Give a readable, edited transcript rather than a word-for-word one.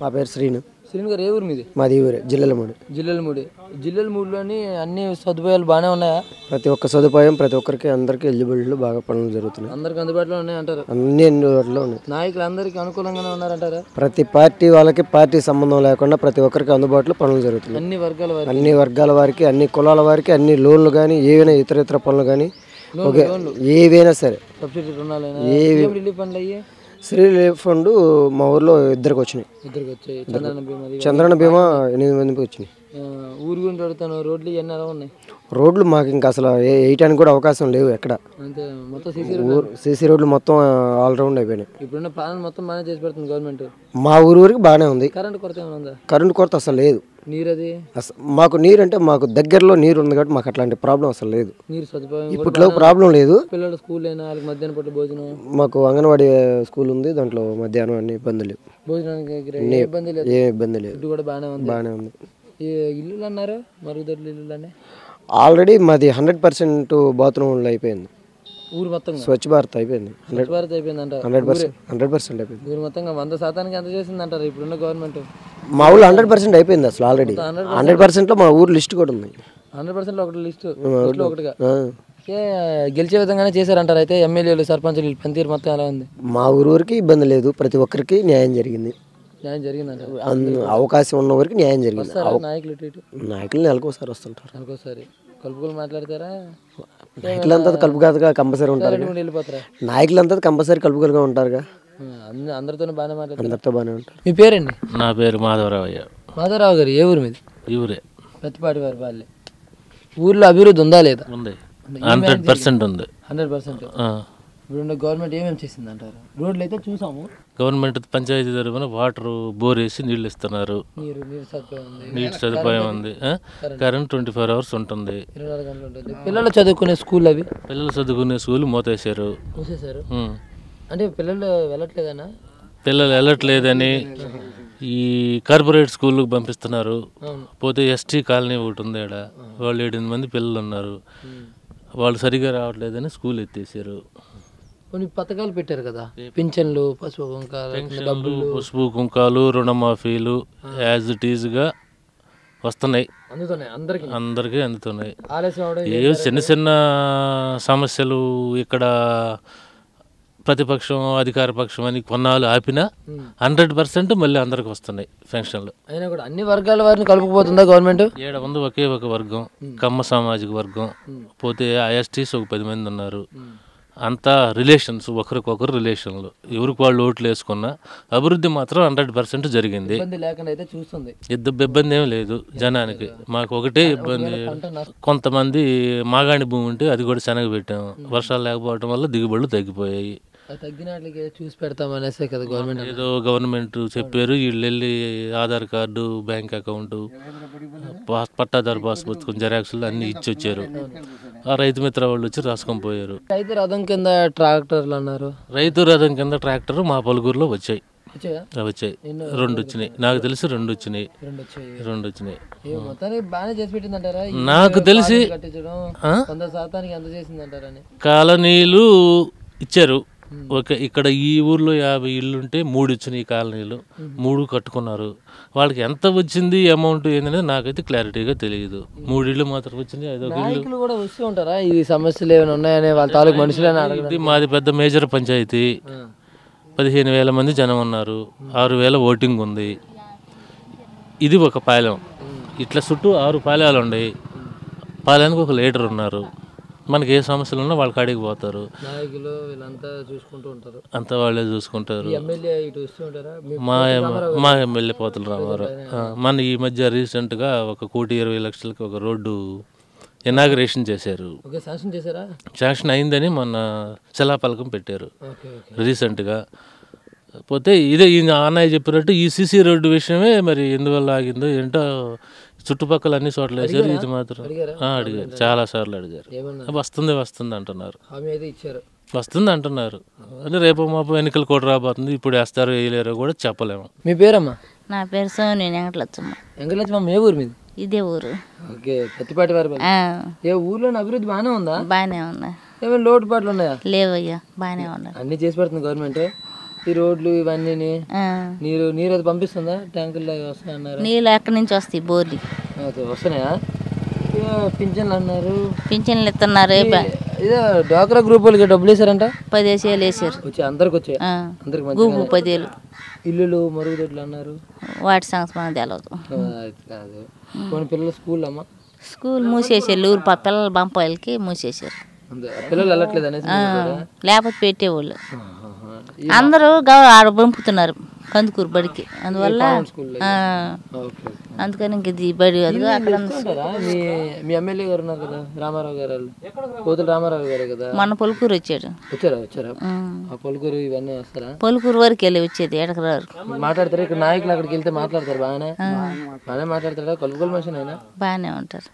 మా పేరు శ్రీను. శ్రీను గారు ఏ ఊరు మీది? మాది ఊరే జిల్లెలమూడి. జిల్లెలమూడిలోని అన్ని సదుపాయాలు బాగానే ఉన్నాయా? ప్రతి ఒక్క సదుపాయం ప్రతి ఒక్కరికి అందరికీ ఎలిజిబిలిటీలు బాగా పనులు జరుగుతున్నాయి. అందరికి అందుబాటులో ఉన్నాయంటారు? అన్ని అందుబాటులో ఉన్నాయి. నాయకులు అందరికీ అనుకూలంగానే ఉన్నారంటారా? ప్రతి పార్టీ వాళ్ళకి పార్టీ సంబంధం లేకుండా ప్రతి ఒక్కరికి అందుబాటులో పనులు జరుగుతున్నాయి. అన్ని వర్గాల వారికి, అన్ని కులాల వారికి, అన్ని లోన్లు కానీ ఏవైనా ఇతర పనులు కానీ ఏవైనా సరే శ్రీ రిలీఫ్ ఫండ్ మా ఊర్లో ఇద్దరికి వచ్చినాయి. చంద్రన్న బీమా 8 మందికి వచ్చినాయి. ఊరు గురించి అడుగుతాను, రోడ్లు ఇవన్నీ ఎలా ఉన్నాయి? రోడ్లు మాకు ఇంకా అసలు వేయటానికి కూడా అవకాశం లేవు ఎక్కడ. సీసీ రోడ్లు మొత్తం ఆల్రౌండ్ అయిపోయినాయి. ఇప్పుడున్న పాలన మొత్తం బాగానే చేసి పెడుతుంది గవర్నమెంట్. మా ఊరికి బాగానే ఉంది. కరెంట్ కొరత ఏమైనా ఉందా? కరెంట్ కొరత అసలు లేదు. నీరది మాకు నీరు అంటే మాకు దగ్గరలో నీరు ఉంది కాబట్టి మాకు అట్లాంటి ప్రాబ్లం అసలు లేదు. నీరు సదుపాయం ఇప్పట్లో ప్రాబ్లం లేదు. పిల్లల స్కూల్ అయినా వాళ్ళకి మధ్యాహ్నం పూట భోజనం, మాకు అంగన్వాడీ స్కూల్ ఉంది, దాంట్లో మధ్యాహ్నం అన్ని ఇబ్బందులు లేవు. భోజనానికి ఏ ఇబ్బంది లేదు. ఇది కూడా బాగానే ఉంది. ఇల్లు అన్నారు మరుగుదొడ్లు ఇల్లు ఆల్రెడీ మాది 100% బాత్రూమ్లు అయిపోయింది. ఊరు మొత్తం స్వచ్ఛ భారత్ అయిపోయింది. 100% అయిపోయింది. 100% అయిపోయింది. ఊరు మొత్తంగా 100% ఎంత చేసింది అంటారు ఇప్పుడున్న గవర్నమెంట్? మా ఊళ్ళో 100% అయిపోయింది. అసలు ఆల్రెడీ 100% లో మా ఊరు లిస్ట్ కూడా ఉంది. 100% ఒకటి లిస్టు ఒకటిగా గెలిచే విధంగానే చేశారంటారు. అయితే ఎమ్మెల్యేలు సర్పంచులు పనితీరు మొత్తం ఎలా ఉంది? మా ఊరికి ఇబ్బంది లేదు. ప్రతి ఒక్కరికి న్యాయం జరిగింది. అవకాశం ఉన్న వరకు న్యాయం జరిగింది. నాయకులు నెలకోసారి వస్తుంటారు. కలుపుకొని మాట్లాడతారా? నాయకులంతా కలుపుగా కంపల్సరీ ఉంటారు. నాయకులంతా కంపల్సరీ కలుపుగా ఉంటారుగా. అందరితో బాగానే మాట్లాడతారు. అందరితో బాగానే ఉంటారు. మీ పేరండి? నా పేరు మాధవరావు. మాధవరావు గారు ఏ ఊరు మీది? ఈ ఊరే. ప్రతిపాటి వారి వాళ్ళే. ఊర్లో అభివృద్ధి ఉందా లేదా? ఉంది. 100% ఉంది. 100%. ఇప్పుడు గవర్నమెంట్ ఏమేమి చేసింది అంటారు? రోడ్లు అయితే చూసాము. గవర్నమెంట్ పంచాయతీ తరఫున వాటర్ బోర్ వేసి నీళ్ళు ఇస్తున్నారు. నీటి సదుపాయం ఉంది. కరెంట్ 24 hours ఉంటుంది. పిల్లలు చదువుకునే స్కూల్ మూతేశారు. అంటే పిల్లలు వెళ్ళట్లేదన్నా? పిల్లలు వెళ్ళట్లేదని ఈ కార్పొరేట్ స్కూల్కి పంపిస్తున్నారు. పోతే ఎస్టీ కాలనీ ఒకటి ఉంది. ఆడ వాళ్ళు 8 మంది పిల్లలు ఉన్నారు. వాళ్ళు సరిగా రావట్లేదని స్కూల్ ఎత్తేసారు. కొన్ని పథకాలు పెట్టారు కదా, పింఛన్లు, పసుపు కుంకాలు, రుణమాఫీలు యాజ్ ఇట్ ఈజ్గా వస్తున్నాయి. అందరికీ అందుతున్నాయి. ఏ చిన్న సమస్యలు ఇక్కడ ప్రతిపక్షం అధికార పక్షం అని కొన్నాళ్ళు ఆపినా 100% మళ్ళీ అందరికి వస్తున్నాయి పెన్షన్లు. అయినా కూడా అన్ని వర్గాల వారిని కలుపుకుపోతుందా గవర్నమెంట్? ఏడ ఉంది ఒకే ఒక వర్గం, కమ్మ సామాజిక వర్గం. పోతే ఎస్టీస్ ఒక 10 మంది ఉన్నారు. అంతా రిలేషన్స్, ఒకరికొకరు రిలేషన్లు. ఎవరికి వాళ్ళు ఓట్లు వేసుకున్నా అభివృద్ధి మాత్రం 100% జరిగింది. ఇబ్బంది ఏం లేదు జనానికి. మాకు ఒకటే ఇబ్బంది, కొంతమంది మాగాణి భూమి ఉంటే అది కూడా శనగ పెట్టాము. వర్షాలు లేకపోవడం వల్ల దిగుబడులు తగ్గిపోయాయి. చూసి పెడతామనేసే కదా గవర్నమెంట్. ఏదో గవర్నమెంట్ చెప్పారు, వీళ్ళు వెళ్ళి ఆధార్ కార్డు, బ్యాంక్ అకౌంట్, పట్టాదారు పాస్ పుస్తకం, జెరాక్స్లు అన్ని ఇచ్చి వచ్చారు. ఆ రైతు మిత్ర వాళ్ళు వచ్చి రాసుకొని పోయారు. రైతు రథం కింద ట్రాక్టర్లు అన్నారు. రైతు రథం కింద ట్రాక్టర్ మా పలుగురులో వచ్చాయి. 2 వచ్చినాయి. నాకు తెలిసి 2 వచ్చినాయి. నాకు తెలిసి కాలనీలు ఇచ్చారు. ఓకే, ఇక్కడ ఈ ఊర్లో 50 ఇళ్ళుంటే 3 వచ్చినాయి కాలనీలు. 3 కట్టుకున్నారు. వాళ్ళకి ఎంత వచ్చింది అమౌంట్ ఏంటనేది నాకైతే క్లారిటీగా తెలియదు. 3 ఇళ్ళు మాత్రం వచ్చింది. ఈ సమస్యలు ఏమైనా ఉన్నాయని వాళ్ళ తాలూకు మనుషులైనా ఇది మాది పెద్ద మేజర్ పంచాయతీ. 15,000 మంది జనం ఉన్నారు. 6,000 ఓటింగ్ ఉంది. ఇది ఒక పాలెం. ఇట్లా చుట్టూ 6 పాలెలు ఉన్నాయి. పాలెనికి ఒక లీడర్ ఉన్నారు. మనకి ఏ సమస్యలు ఉన్నా వాళ్ళ కాడికి పోతారు. అంతా వాళ్ళే చూసుకుంటారు. మా ఎమ్మెల్యే పోతుల రామారావు మన ఈ మధ్య రీసెంట్గా 1,20,00,000కి ఒక రోడ్డు ఇనాగరేషన్ చేశారు. శాంక్షన్ అయిందని మొన్న శిలాఫలకం పెట్టారు రీసెంట్గా. పోతే ఇదే ఈ అన్నయ్య చెప్పినట్టు ఈ సీసీ రోడ్డు విషయమే మరి ఎందువల్ల ఆగిందో ఏంటో చుట్టుపక్కల అన్ని చోట్ల వేసారు. ఇది మాత్రం అడిగారు, చాలా సార్లు అడిగారు. వస్తుంది అంటున్నారు. వస్తుంది అంటున్నారు. అంటే రేపు మాపు ఎన్నికలు కూడా రాబోతుంది. ఇప్పుడు వేస్తారో వేయలేరో కూడా చెప్పలేము. మీ పేరమ్మా? నా పేరు సోని వెంకటలక్ష్మ. వెంకటలక్ష్మ ఏ ఊరు మీది? ఇదే ఊరు. ఓకే, ప్రతిపాటి వారి. ఏ ఊర్లో అభివృద్ధి బాగానే ఉందా? బాగానే ఉందా. ఏమైనా లోటుపాట్లు ఉన్నాయా? లేవయ్యా, బాగానే ఉన్నాయి. అన్ని చేసి పెడుతుంది గవర్నమెంట్. ఈ రోడ్లు ఇవన్నీ ఆ. నీరు అది పంపిస్తుందా? ట్యాంకుల్లో వస్తాయన్నారు. నీళ్ళు ఎక్కడి నుంచి వస్తాయి? బోర్లు వస్తున్నాయా? పింఛన్లు అన్నారు, పింఛన్లు ఇస్తున్నారు. ఇదో డ్వాక్రా గ్రూప్ వాళ్ళకి డబ్బులు వేసారంట. 10,000 వేసారు. అందరికి వచ్చాయి. అందరికి గూపు 10,000. ఇల్లులు మరుగుదొడ్లు అన్నారు. వాటి సంగతి మనకు తెలియదు. కాదు కొన్ని పిల్లలు స్కూల్ అమ్మా, స్కూల్ మూసేసారు. ఊరు పిల్లల బంపాయిలకి మూసేసారు. పిల్లలు వెళ్ళట్లేదు అనేసి లేకపోతే పెట్టేవాళ్ళు. అందరూ ఆడ పంపుతున్నారు కందుకూరు బడికి. అందువల్ల అందుకని ఇంక ఇది బడి అదిగో అక్కడ మీ ఎమ్మెల్యే గారు ఉన్నారు కదా, రామారావు గారు, కోతుల రామారావు గారు కదా, మన పొలుకూరు వచ్చాడు. వచ్చారా? ఆ పొలుకూరు ఇవన్నీ వస్తారా? పొలుకూరు వరకు వెళ్ళి వచ్చేది, ఎడక రారు. మాట్లాడతారు ఇక్కడ నాయకులు, అక్కడికి వెళ్తే మాట్లాడతారు. బాగానే మాట్లాడతారా? కొలుగుల మనిషి అయినా బాగానే ఉంటారు.